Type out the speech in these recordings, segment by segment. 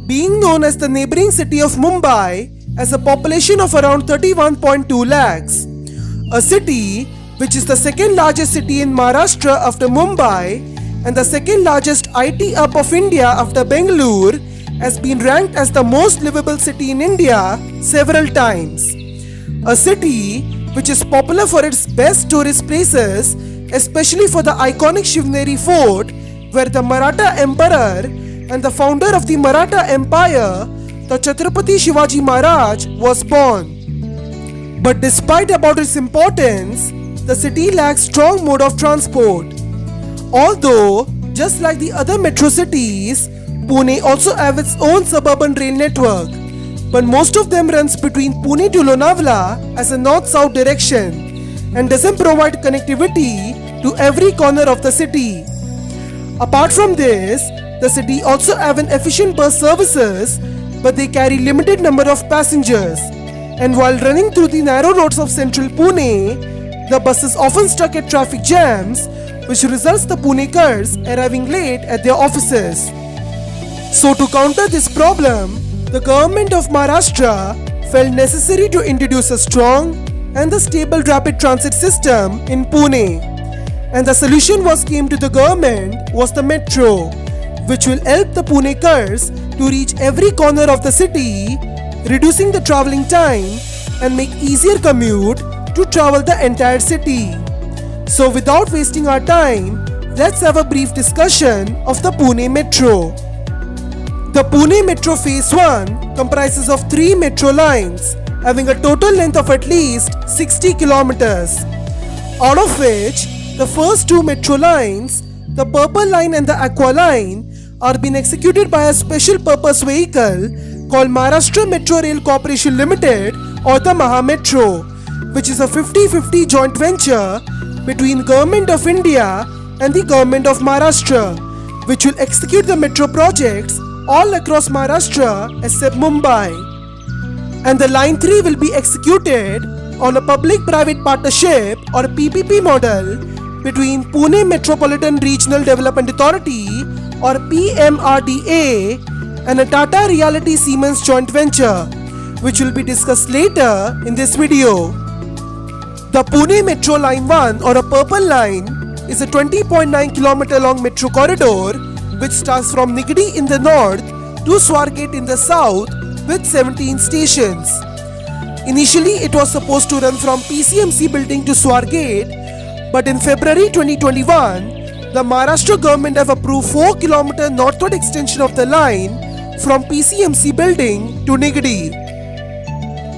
Being known as the neighboring city of Mumbai, has a population of around 31.2 lakhs. A city which is the second largest city in Maharashtra after Mumbai and the second largest IT hub of India after Bangalore, has been ranked as the most livable city in India several times. A city which is popular for its best tourist places, especially for the iconic Shivneri Fort, where the Maratha Emperor and the founder of the Maratha Empire, the Chhatrapati Shivaji Maharaj, was born. But despite about its importance, the city lacks strong mode of transport. Although, just like the other metro cities, Pune also have its own suburban rail network, but most of them runs between Pune to Lonavala as a north-south direction and doesn't provide connectivity to every corner of the city. Apart from this, the city also have an efficient bus services, but they carry limited number of passengers. And while running through the narrow roads of central Pune, the buses often stuck at traffic jams, which results the Punekars arriving late at their offices. So to counter this problem, the government of Maharashtra felt necessary to introduce a strong and the stable rapid transit system in Pune. And the solution came to the government was the metro, which will help the Punekars to reach every corner of the city, reducing the travelling time and make easier commute to travel the entire city. So without wasting our time, let's have a brief discussion of the Pune Metro. The Pune Metro Phase 1 comprises of 3 metro lines, having a total length of at least 60 kilometers. Out of which, the first 2 metro lines, the Purple Line and the Aqua Line, are being executed by a special purpose vehicle called Maharashtra Metro Rail Corporation Limited, or the Maha Metro, which is a 50-50 joint venture between Government of India and the Government of Maharashtra, which will execute the metro projects all across Maharashtra except Mumbai. And the Line 3 will be executed on a public-private partnership or PPP model between Pune Metropolitan Regional Development Authority or PMRDA and a Tata Realty Siemens joint venture, which will be discussed later in this video. The Pune Metro Line 1 or a Purple Line is a 20.9 km long metro corridor which starts from Nigadi in the north to Swargate in the south with 17 stations. Initially, it was supposed to run from PCMC building to Swargate, but in February 2021, the Maharashtra government have approved 4 km northward extension of the line from PCMC building to Nigadi.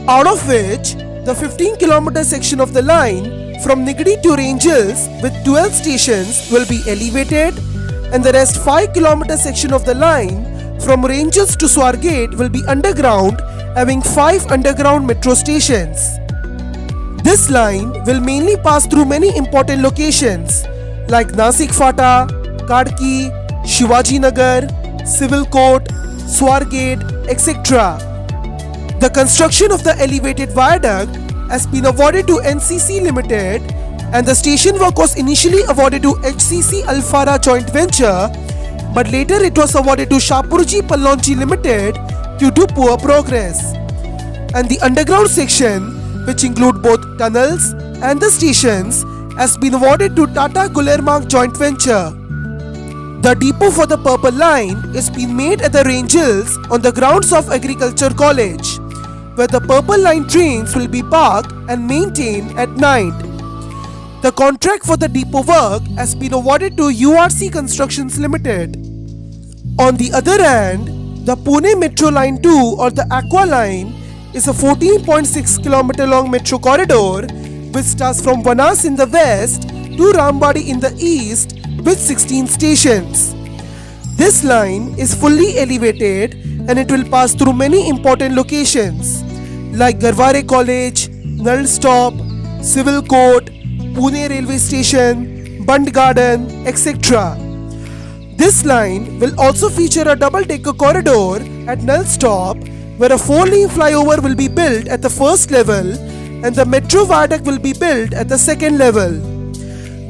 Out of which, the 15 km section of the line from Nigadi to Rangels with 12 stations will be elevated, and the rest 5 km section of the line from Rangels to Swargate will be underground, having 5 underground metro stations. This line will mainly pass through many important locations like Nasik Fata, Kadki, Shivaji Nagar, Civil Court, Swargate, etc. The construction of the elevated viaduct has been awarded to NCC Limited, and the station work was initially awarded to HCC Alfara joint venture, but later it was awarded to Shapurji Pallonji Limited due to poor progress. And the underground section, which include both tunnels and the stations, has been awarded to Tata Gulermarg joint venture. The depot for the Purple Line is being made at the Rangels on the grounds of Agriculture College, where the Purple Line trains will be parked and maintained at night. The contract for the depot work has been awarded to URC Constructions Limited. On the other hand, the Pune Metro Line 2 or the Aqua Line is a 14.6 km long metro corridor which starts from Vanas in the west to Rambadi in the east with 16 stations. This line is fully elevated and it will pass through many important locations like Garware College, Nal Stop, Civil Court, Pune Railway Station, Bund Garden, etc. This line will also feature a double-decker corridor at Nal Stop, where a 4-lane flyover will be built at the first level and the metro viaduct will be built at the second level.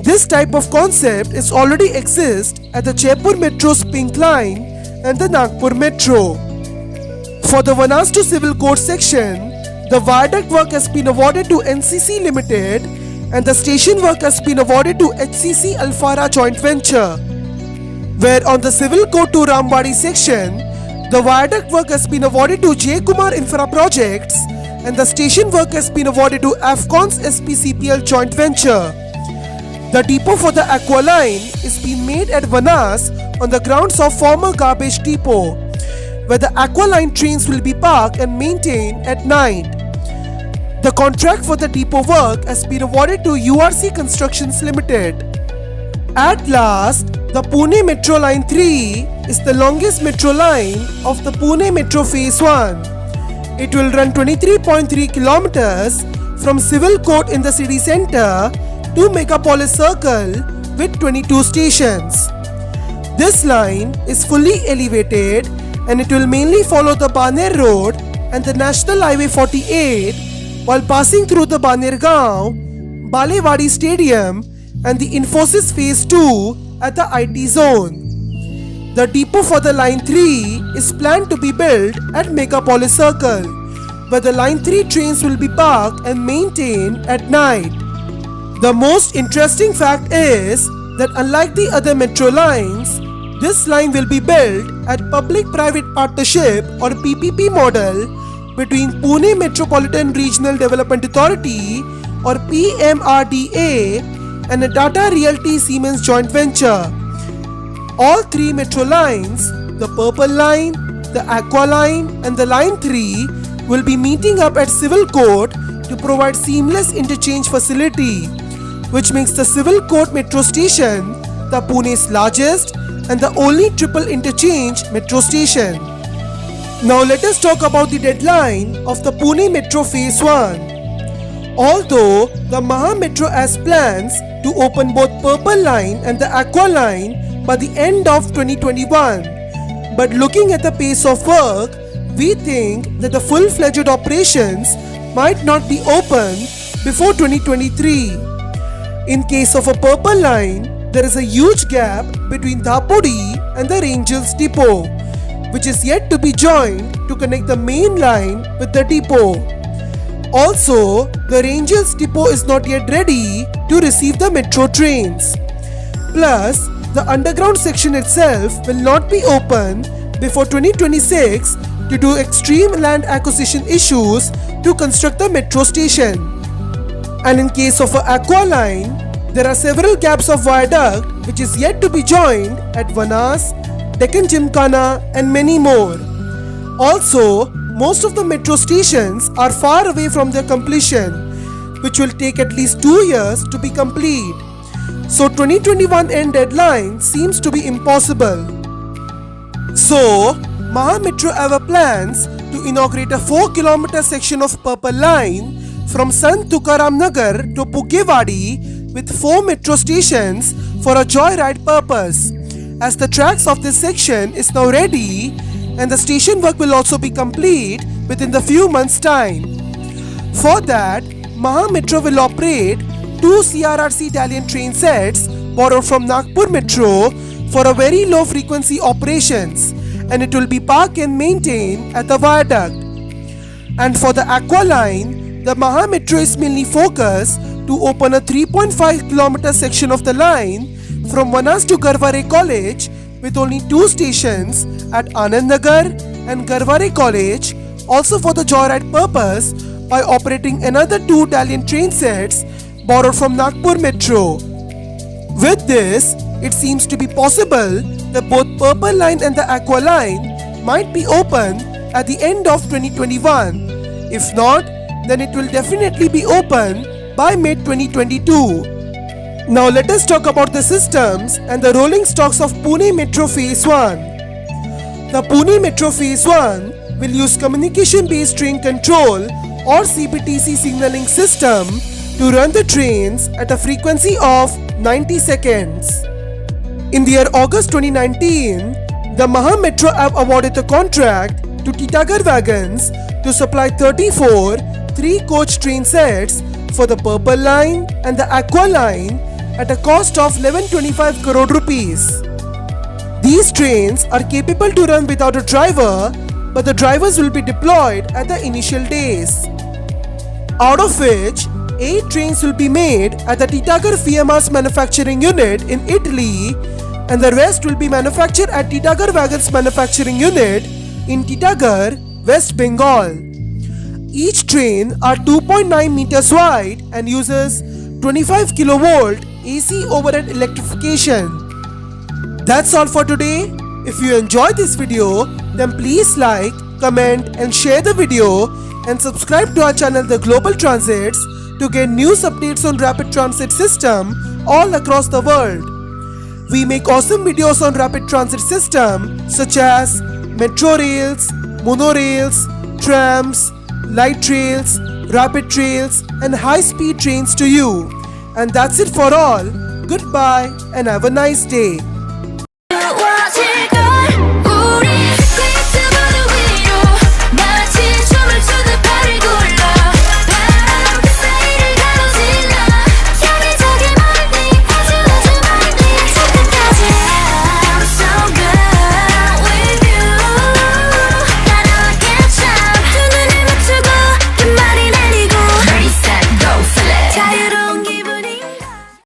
This type of concept is already exists at the Jaipur Metro's Pink Line and the Nagpur Metro. For the Vanas to Civil Court section, the viaduct work has been awarded to NCC Limited and the station work has been awarded to HCC Alfara Joint Venture. Where on the Civil Court to Rambadi section, the viaduct work has been awarded to J. Kumar Infra Projects and the station work has been awarded to Afcons SPCPL Joint Venture. The depot for the Aqua Line is being made at Vanas on the grounds of former garbage depot, where the Aqua Line trains will be parked and maintained at night. The contract for the depot work has been awarded to URC Constructions Limited. At last, the Pune Metro Line 3 is the longest metro line of the Pune Metro Phase 1. It will run 23.3 kilometers from Civil Court in the city centre to Megapolis Circle with 22 stations. This line is fully elevated and it will mainly follow the Baner Road and the National Highway 48 while passing through the Banergaon, Balewadi Stadium and the Infosys Phase 2 at the IT zone. The depot for the Line 3 is planned to be built at Megapolis Circle, where the Line 3 trains will be parked and maintained at night. The most interesting fact is that unlike the other metro lines, this line will be built at Public-Private Partnership or PPP model between Pune Metropolitan Regional Development Authority or PMRDA and a Tata Realty Siemens joint venture. All three metro lines, the Purple Line, the Aqua Line and the Line 3 will be meeting up at Civil Court to provide seamless interchange facility, which makes the Civil Court metro station the Pune's largest and the only triple interchange metro station. Now let us talk about the deadline of the Pune Metro Phase 1. Although the Maha Metro has plans to open both Purple Line and the Aqua Line by the end of 2021, but looking at the pace of work, we think that the full-fledged operations might not be open before 2023. In case of a Purple Line, there is a huge gap between Dapodi and the Rangers depot, which is yet to be joined to connect the main line with the depot. Also, the Rangers depot is not yet ready to receive the metro trains. Plus, the underground section itself will not be open before 2026 due to extreme land acquisition issues to construct the metro station. And in case of an Aqua Line, there are several gaps of viaduct which is yet to be joined at Vanas, Deccan Gymkhana and many more. Also, most of the metro stations are far away from their completion, which will take at least 2 years to be complete. So 2021 end deadline seems to be impossible. So, Maha Metro have plans to inaugurate a 4-kilometer section of Purple Line from Sant Tukaram Nagar to Pugewadi with 4 metro stations for a joyride purpose, as the tracks of this section is now ready and the station work will also be complete within the few months' time. For that, Maha Metro will operate 2 CRRC Italian train sets borrowed from Nagpur Metro for a very low frequency operations, and it will be parked and maintained at the viaduct. And for the Aqua Line, the Maha Metro is mainly focused to open a 3.5 kilometer section of the line from Vanas to Garhware College with only 2 stations at Anand Nagar and Garhware College, also for the joyride purpose by operating another 2 Italian train sets borrowed from Nagpur Metro. With this, it seems to be possible that both Purple Line and the Aqua Line might be open at the end of 2021. If not, then it will definitely be open by mid-2022. Now let us talk about the systems and the rolling stocks of Pune Metro Phase 1. The Pune Metro Phase 1 will use communication-based train control or CBTC signaling system to run the trains at a frequency of 90 seconds. In the year August 2019, the Maha Metro have awarded the contract to Titagarh Wagons to supply 34 3-coach train sets for the Purple Line and the Aqua Line at a cost of 1125 crore rupees. These trains are capable to run without a driver but the drivers will be deployed at the initial days. Out of which, 8 trains will be made at the Titagarh VMR's manufacturing unit in Italy, and the rest will be manufactured at Titagarh Wagons manufacturing unit in Titagarh, West Bengal. Each train are 2.9 meters wide and uses 25 kilovolt AC overhead electrification. That's all for today. If you enjoyed this video, then please like, comment and share the video, and subscribe to our channel The Global Transits to get news updates on rapid transit system all across the world. We make awesome videos on rapid transit system such as metro rails, monorails, trams, light rails, rapid trails and high-speed trains to you. And that's it for all. Goodbye and have a nice day.